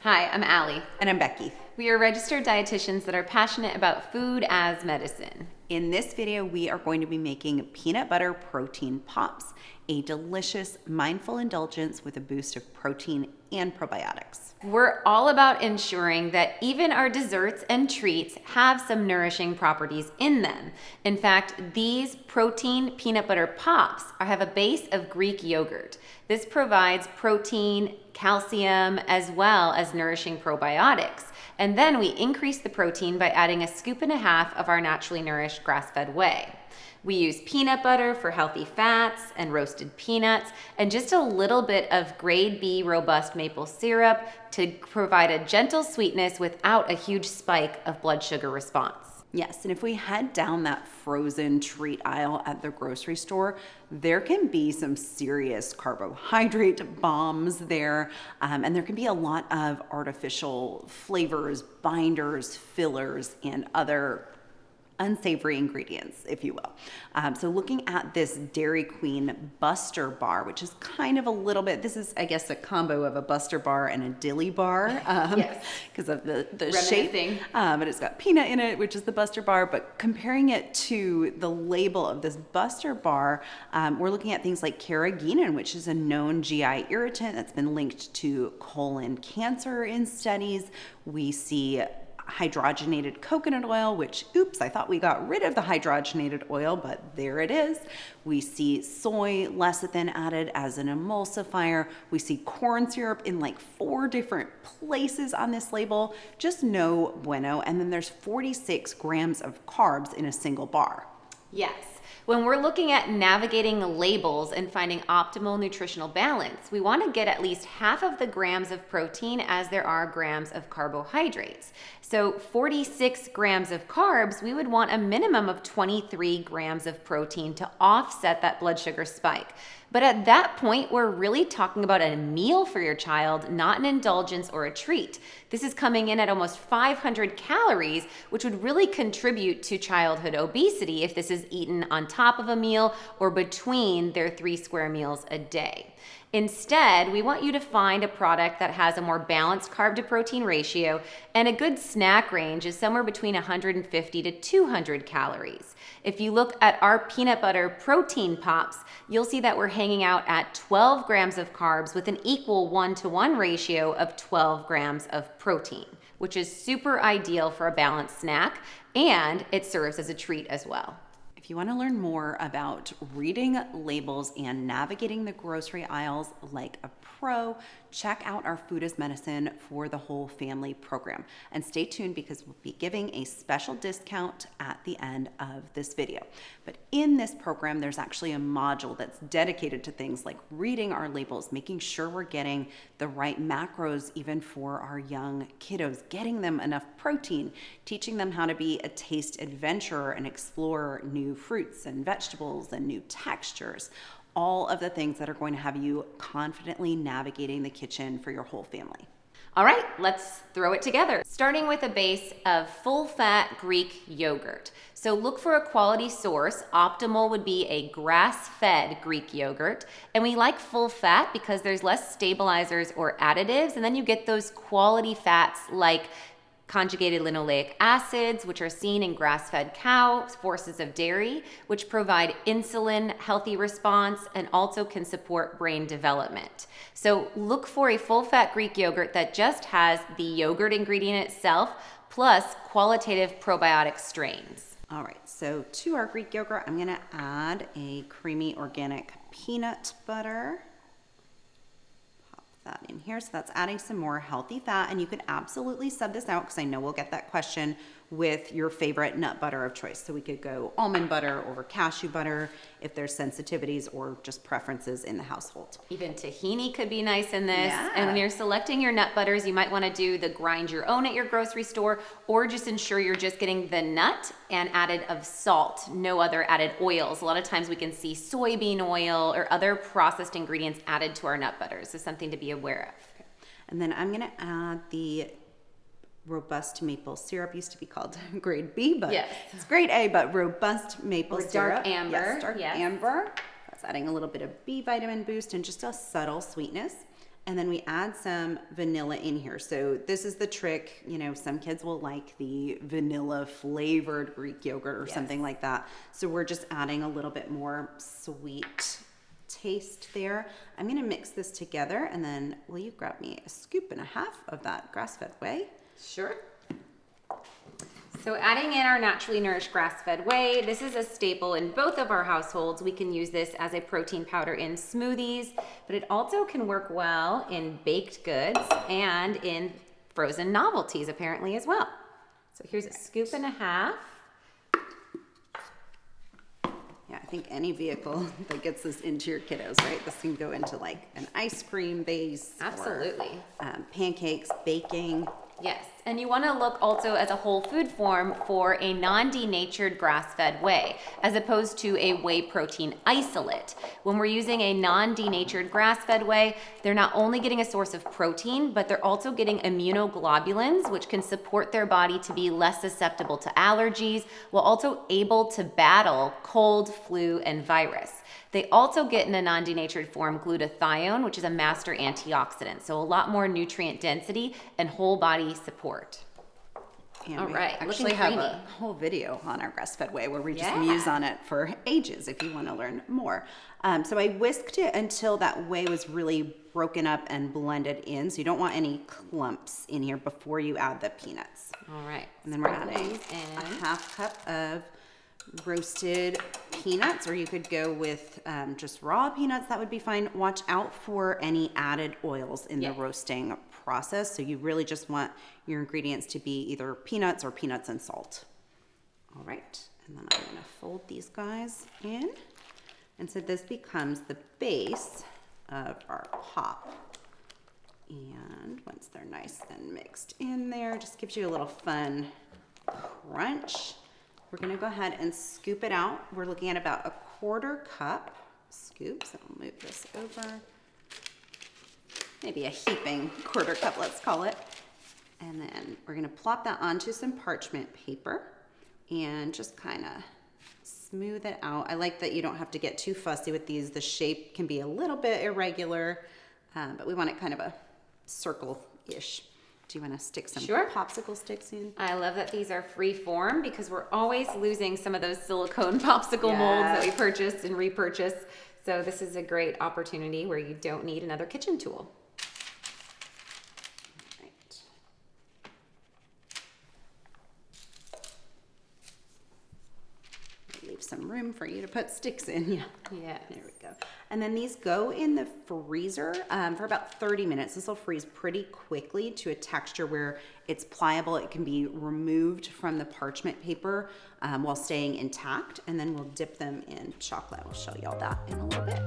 Hi, I'm Allie. And I'm Becky. We are registered dietitians that are passionate about food as medicine. In this video, we are going to be making peanut butter protein pops, a delicious, mindful indulgence with a boost of protein and probiotics. We're all about ensuring that even our desserts and treats have some nourishing properties in them. In fact, these protein peanut butter pops have a base of Greek yogurt. This provides protein, calcium, as well as nourishing probiotics. And then we increase the protein by adding a scoop and a half of our naturally nourished grass-fed whey. We use peanut butter for healthy fats and roasted peanuts, and just a little bit of grade B robust maple syrup to provide a gentle sweetness without a huge spike of blood sugar response. Yes, and if we head down that frozen treat aisle at the grocery store, there can be some serious carbohydrate bombs there, and there can be a lot of artificial flavors, binders, fillers, and other unsavory ingredients, if you will. So looking at this Dairy Queen Buster Bar, which is kind of a little bit, this is, I guess, a combo of a Buster Bar and a Dilly Bar, yes, because of the shape. But it's got peanut in it, which is the Buster Bar. But comparing it to the label of this Buster Bar, we're looking at things like carrageenan, which is a known GI irritant that's been linked to colon cancer in studies. We see hydrogenated coconut oil, which, oops, I thought we got rid of the hydrogenated oil, but there it is. We see soy lecithin added as an emulsifier. We see corn syrup in like 4 different places on this label. Just no bueno. And then there's 46 grams of carbs in a single bar. Yes. When we're looking at navigating labels and finding optimal nutritional balance, we want to get at least half of the grams of protein as there are grams of carbohydrates. So 46 grams of carbs, we would want a minimum of 23 grams of protein to offset that blood sugar spike. But at that point, we're really talking about a meal for your child, not an indulgence or a treat. This is coming in at almost 500 calories, which would really contribute to childhood obesity if this is eaten on top of a meal or between their 3 square meals a day. Instead, we want you to find a product that has a more balanced carb to protein ratio, and a good snack range is somewhere between 150 to 200 calories. If you look at our peanut butter protein pops, you'll see that we're hanging out at 12 grams of carbs with an equal 1-to-1 ratio of 12 grams of protein, which is super ideal for a balanced snack, and it serves as a treat as well. If you want to learn more about reading labels and navigating the grocery aisles like a pro, check out our Food as Medicine for the Whole Family program. And stay tuned because we'll be giving a special discount at the end of this video. But in this program, there's actually a module that's dedicated to things like reading our labels, making sure we're getting the right macros even for our young kiddos, getting them enough protein, teaching them how to be a taste adventurer and explore new fruits and vegetables and new textures. All of the things that are going to have you confidently navigating the kitchen for your whole family. All right, let's throw it together. Starting with a base of full-fat Greek yogurt. So look for a quality source. Optimal would be a grass-fed Greek yogurt. And we like full fat because there's less stabilizers or additives, and then you get those quality fats like conjugated linoleic acids, which are seen in grass-fed cow sources of dairy, which provide insulin healthy response and also can support brain development. So look for a full-fat Greek yogurt that just has the yogurt ingredient itself plus qualitative probiotic strains. All right, so to our Greek yogurt, I'm going to add a creamy organic peanut butter. That in here. So that's adding some more healthy fat, and you can absolutely sub this out because I know we'll get that question with your favorite nut butter of choice. So we could go almond butter or cashew butter if there's sensitivities or just preferences in the household. Even tahini could be nice in this. Yeah. And when you're selecting your nut butters, you might want to do the grind your own at your grocery store, or just ensure you're just getting the nut and added of salt, no other added oils. A lot of times we can see soybean oil or other processed ingredients added to our nut butters. So something to be aware of. Okay. And then I'm going to add the robust maple syrup. Used to be called grade B, but yes, it's grade A, but robust maple syrup. Dark amber. Yes, dark amber. That's adding a little bit of B vitamin boost and just a subtle sweetness. And then we add some vanilla in here. So this is the trick. You know, some kids will like the vanilla flavored Greek yogurt or something like that. So we're just adding a little bit more sweet taste there. I'm gonna mix this together, and then will you grab me a scoop and a half of that grass-fed whey? Sure. So adding in our naturally nourished grass-fed whey, this is a staple in both of our households. We can use this as a protein powder in smoothies, but it also can work well in baked goods and in frozen novelties apparently as well. So here's a scoop and a half. Yeah, I think any vehicle that gets this into your kiddos, right? This can go into like an ice cream base. Absolutely. Or, pancakes, baking. Yes, and you want to look also as a whole food form for a non-denatured grass-fed whey, as opposed to a whey protein isolate. When we're using a non-denatured grass-fed whey, they're not only getting a source of protein, but they're also getting immunoglobulins, which can support their body to be less susceptible to allergies, while also able to battle cold, flu, and virus. They also get in a non-denatured form glutathione, which is a master antioxidant. So a lot more nutrient density and whole body support. And all right, actually have a whole video on our grass-fed whey where we just muse on it for ages if you want to learn more. So I whisked it until that whey was really broken up and blended in. So you don't want any clumps in here before you add the peanuts. All right. And then we're adding a half cup of roasted peanuts, or you could go with just raw peanuts. That would be fine. Watch out for any added oils in the roasting process. So you really just want your ingredients to be either peanuts or peanuts and salt. All right, and then I'm going to fold these guys in. And so this becomes the base of our pop. And once they're nice and mixed in there, just gives you a little fun crunch. We're gonna go ahead and scoop it out. We're looking at about a 1/4 cup scoop. So I'll move this over. Maybe a heaping 1/4 cup, let's call it. And then we're gonna plop that onto some parchment paper and just kind of smooth it out. I like that you don't have to get too fussy with these. The shape can be a little bit irregular, but we want it kind of a circle-ish. Do you want to stick some popsicle sticks in? I love that these are free form because we're always losing some of those silicone popsicle molds that we purchased and repurchase. So this is a great opportunity where you don't need another kitchen tool. Right. Leave some room for you to put sticks in. Yeah. There we go. And then these go in the freezer for about 30 minutes. This will freeze pretty quickly to a texture where it's pliable. It can be removed from the parchment paper while staying intact. And then we'll dip them in chocolate. We'll show you all that in a little bit.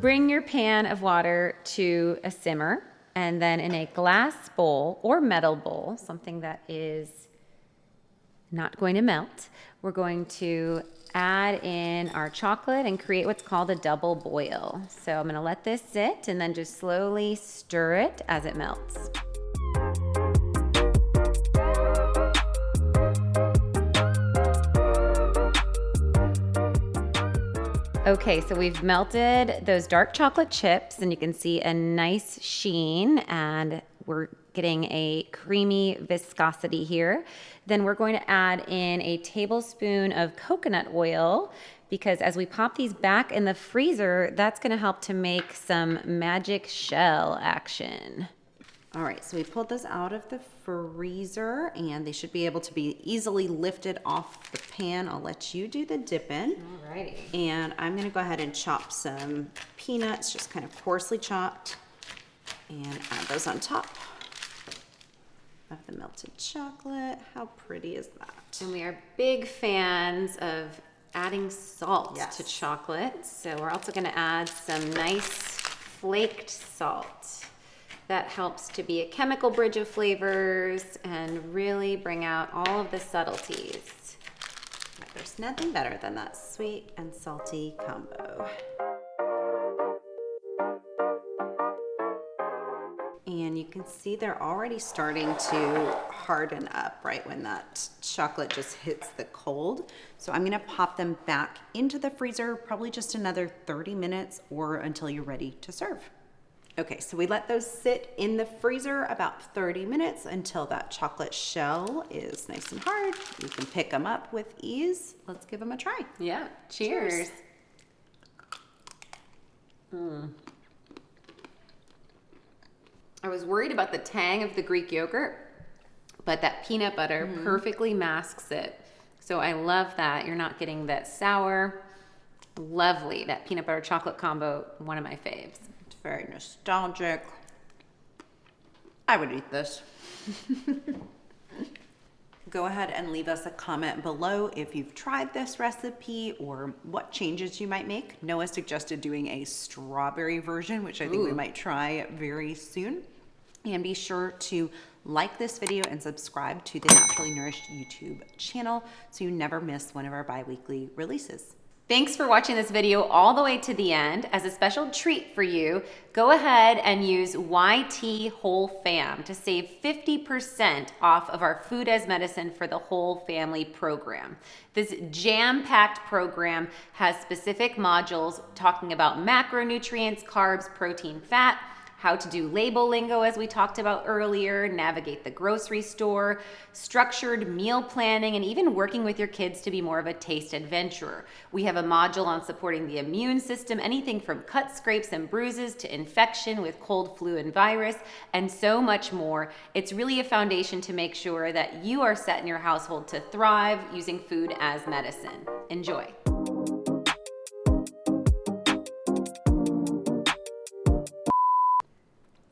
Bring your pan of water to a simmer, and then in a glass bowl or metal bowl, something that is not going to melt, we're going to add in our chocolate and create what's called a double boil. So I'm gonna let this sit and then just slowly stir it as it melts. Okay, so we've melted those dark chocolate chips and you can see a nice sheen, and we're getting a creamy viscosity here. Then we're going to add in a tablespoon of coconut oil, because as we pop these back in the freezer, that's going to help to make some magic shell action. All right, so we pulled this out of the freezer and they should be able to be easily lifted off the pan. I'll let you do the dipping. All righty. And I'm gonna go ahead and chop some peanuts, just kind of coarsely chopped, and add those on top of the melted chocolate. How pretty is that? And we are big fans of adding salt to chocolate. So we're also gonna add some nice flaked salt. That helps to be a chemical bridge of flavors and really bring out all of the subtleties. There's nothing better than that sweet and salty combo. And you can can see they're already starting to harden up right when that chocolate just hits the cold. So I'm gonna pop them back into the freezer, probably just another 30 minutes or until you're ready to serve. Okay, so we let those sit in the freezer about 30 minutes until that chocolate shell is nice and hard. You can pick them up with ease. Let's give them a try. Yeah, cheers. I was worried about the tang of the Greek yogurt, but that peanut butter perfectly masks it. So I love that. You're not getting that sour. Lovely. That peanut butter chocolate combo, one of my faves. It's very nostalgic. I would eat this. Go ahead and leave us a comment below if you've tried this recipe or what changes you might make. Noah suggested doing a strawberry version, which I think we might try very soon. And be sure to like this video and subscribe to the Naturally Nourished YouTube channel so you never miss one of our bi-weekly releases. Thanks for watching this video all the way to the end. As a special treat for you, go ahead and use YT Whole Fam to save 50% off of our Food as Medicine for the Whole Family program. This jam-packed program has specific modules talking about macronutrients, carbs, protein, fat, how to do label lingo as we talked about earlier, navigate the grocery store, structured meal planning, and even working with your kids to be more of a taste adventurer. We have a module on supporting the immune system, anything from cuts, scrapes, and bruises to infection with cold, flu, and virus, and so much more. It's really a foundation to make sure that you are set in your household to thrive using food as medicine. Enjoy.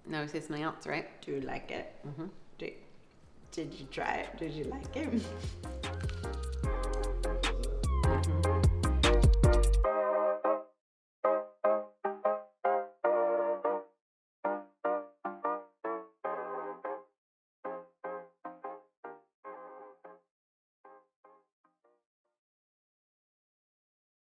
No, say something else, right? Do you like it? Did you try it? Did you like it?